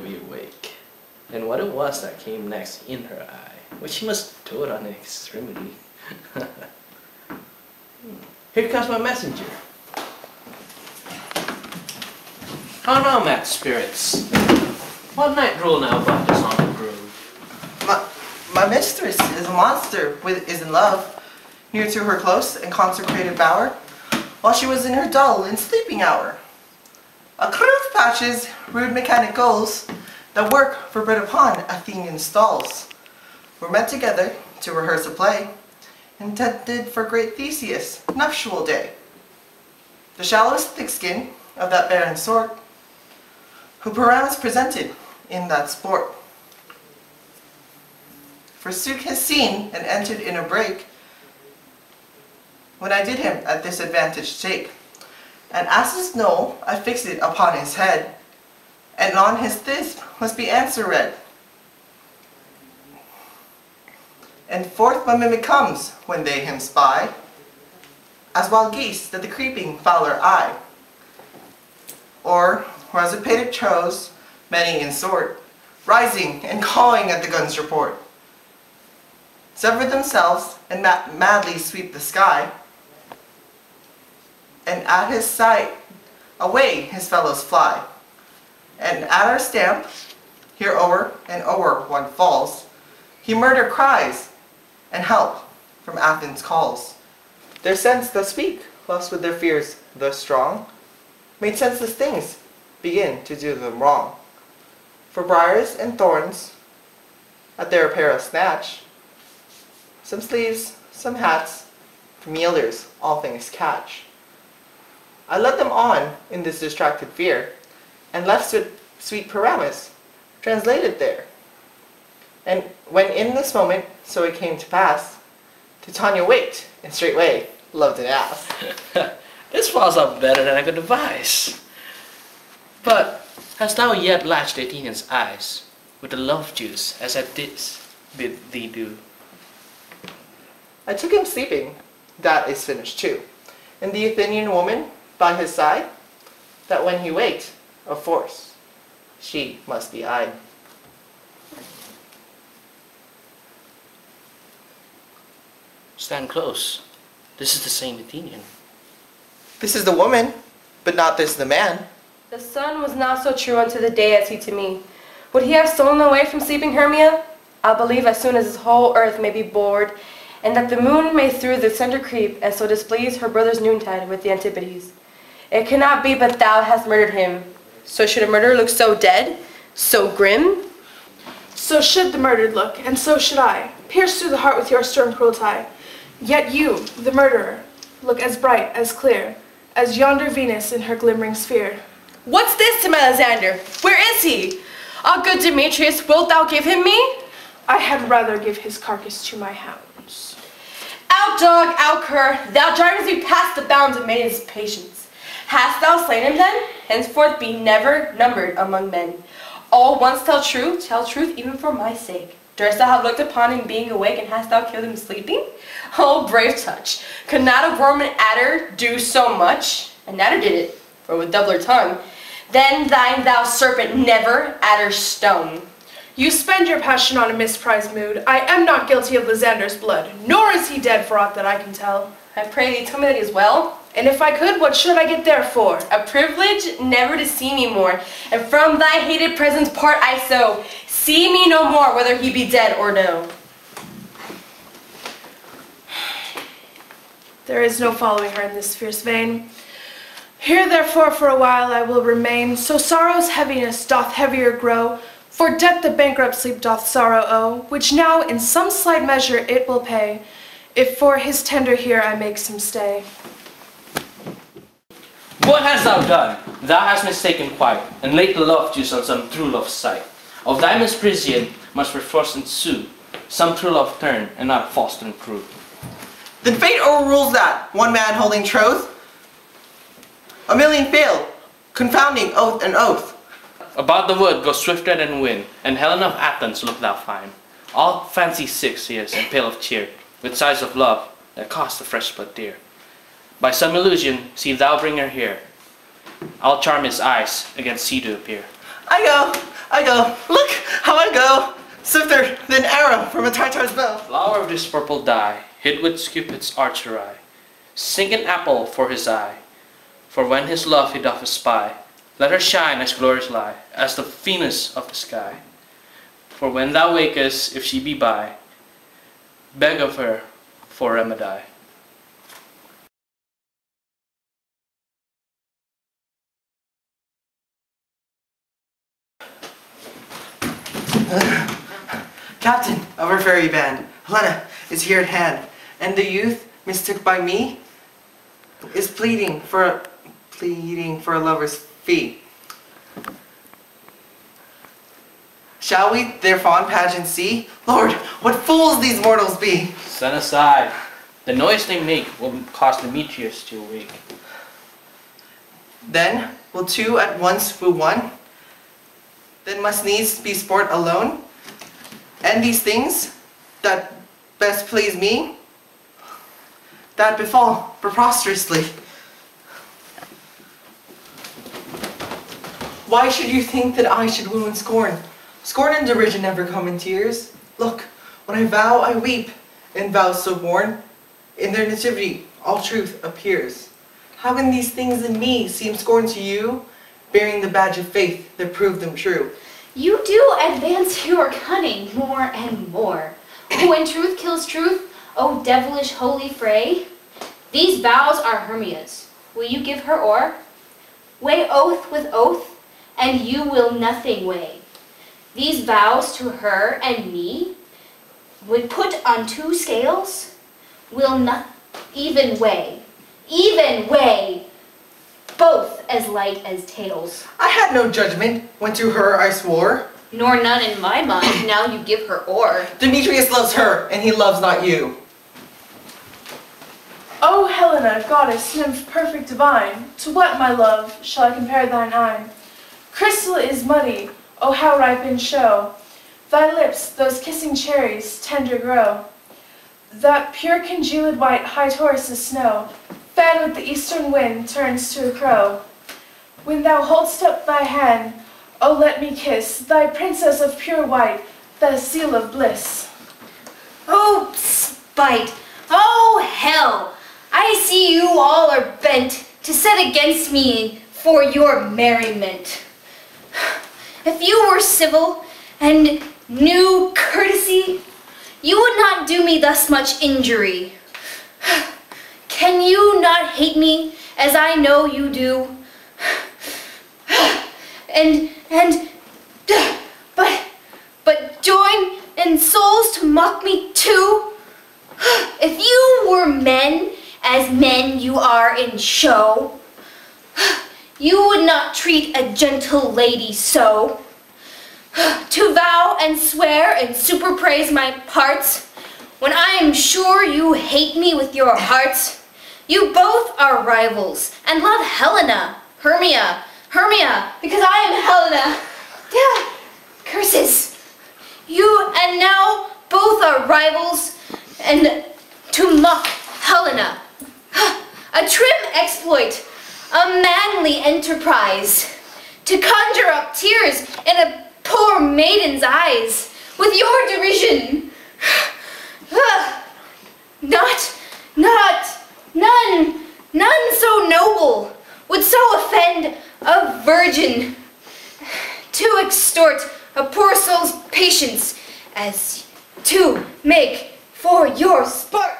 be awake. And what it was that came next in her eye, which she must dote on in extremity. Here comes my messenger. How now, mad spirits? What night rule now about this on the grove? My mistress is a monster, is in love, near to her close and consecrated bower, while she was in her dull and sleeping hour. A crew of patches, rude mechanic goals, that work forbid upon Athenian stalls, were met together to rehearse a play, intended for great Theseus' nuptial day. The shallowest thick skin of that barren sort, who Paramus presented in that sport. Forsook his scene and entered in a break, when I did him at disadvantage take. And as his knoll, I fixed it upon his head, and on his thisp must be answer read. And forth my mimic comes, when they him spy, as wild geese that the creeping fowler eye. Or resopated chose, many in sort, rising and cawing at the gun's report, sever themselves and madly sweep the sky, and at his sight away his fellows fly. And at our stamp, here o'er and o'er one falls, he murder cries, and help from Athens calls. Their sense that speak, lost with their fears thus strong, made senseless things begin to do them wrong. For briars and thorns at their apparel snatch, some sleeves, some hats, from yielders all things catch. I led them on in this distracted fear, and left sweet Paramus translated there. And when in this moment, so it came to pass, Titania waked, and straightway loved an ass. This falls out better than I could devise. But hast thou yet latched the Athenian's eyes with the love juice, as I bid thee do? I took him sleeping, that is finished too, and the Athenian woman by his side, that when he waked, of force, she must be eyed. Stand close. This is the same Athenian. This is the woman, but not this the man. The sun was not so true unto the day as he to me. Would he have stolen away from sleeping Hermia? I'll believe as soon as his whole earth may be bored, and that the moon may through the center creep, and so displease her brother's noontide with the antipodes. It cannot be but thou hast murdered him. So should a murderer look so dead, so grim? So should the murdered look, and so should I, pierced through the heart with your stern cruelty. Yet you, the murderer, look as bright, as clear, as yonder Venus in her glimmering sphere. What's this to my Alexander? Where is he? Ah, good Demetrius, wilt thou give him me? I had rather give his carcass to my hounds. Out dog, out cur, thou drivest me past the bounds of maiden's patience. Hast thou slain him then? Henceforth be never numbered among men. All once tell truth even for my sake. Durst thou have looked upon him being awake, and hast thou killed him sleeping? Oh, brave touch! Could not a worm and adder do so much? An adder did it, for with doubler tongue. Then thou serpent never adder stone. You spend your passion on a misprized mood. I am not guilty of Lysander's blood, nor is he dead for aught that I can tell. I pray thee, tell me that he is well. And if I could, what should I get there for? A privilege never to see me more, and from thy hated presence part I so. See me no more, whether he be dead or no. There is no following her in this fierce vein. Here therefore for a while I will remain, so sorrow's heaviness doth heavier grow, for debt the bankrupt sleep doth sorrow owe, which now in some slight measure it will pay, if for his tender here I make some stay. What hast thou done? Thou hast mistaken quite, and laid the love juice on some true love's sight. Of thy misprision must perforce ensue some true love turn, and not a false turn prove. Then fate overrules that, one man holding troth. A million fail, confounding oath and oath. About the wood go swifter than wind, and Helen of Athens look thou fine. All fancy sick she is, and pale of cheer, with sighs of love that cost the fresh blood dear. By some illusion see thou bring her here. I'll charm his eyes against sea to appear. I go, I go, look how I go, swifter than arrow from a Tartar's bow. Flower of this purple dye, hid with Cupid's archer eye, sink an apple for his eye, for when his love he doth espy, let her shine as glorious lie, as the Venus of the sky. For when thou wakest, if she be by, beg of her for remedy. Captain of our fairy band, Helena is here at hand, and the youth, mistook by me, is pleading for a lover's fee. Shall we their fond pageant see? Lord, what fools these mortals be! Set aside. The noise they make will cause Demetrius to awake. Then will two at once woo one? Then must needs be sport alone? And these things that best please me, that befall preposterously. Why should you think that I should woo and scorn? Scorn and derision never come in tears. Look, when I vow, I weep, in vows so born. In their nativity, all truth appears. How can these things in me seem scorn to you, bearing the badge of faith that proved them true? You do advance your cunning more and more. When truth kills truth, O devilish holy fray, these vows are Hermia's. Will you give her o'er? Weigh oath with oath, and you will nothing weigh. These vows to her and me, when put on two scales, will not even weigh, both as light as tails. I had no judgment when to her I swore. Nor none in my mind, now you give her o'er. Demetrius loves her, and he loves not you. O Helena, goddess, nymph perfect divine, to what, my love, shall I compare thine eye? Crystal is muddy, oh how ripe in show, thy lips, those kissing cherries, tender grow. That pure congealed white high Taurus' snow, fed with the eastern wind, turns to a crow. When thou hold'st up thy hand, oh let me kiss thy princess of pure white, the seal of bliss. Oh, spite! Oh, hell! I see you all are bent to set against me for your merriment. If you were civil and knew courtesy, you would not do me thus much injury. Can you not hate me as I know you do? But join in souls to mock me too? If you were men, as men you are in show, you would not treat a gentle lady so. To vow and swear and superpraise my parts, when I am sure you hate me with your hearts. You both are rivals, and love Helena, Hermia, because I am Helena. Yeah, curses. You and now both are rivals, and to mock Helena. A trim exploit, a manly enterprise, to conjure up tears in a poor maiden's eyes, with your derision. None so noble would so offend a virgin, to extort a poor soul's patience as to make for your sport.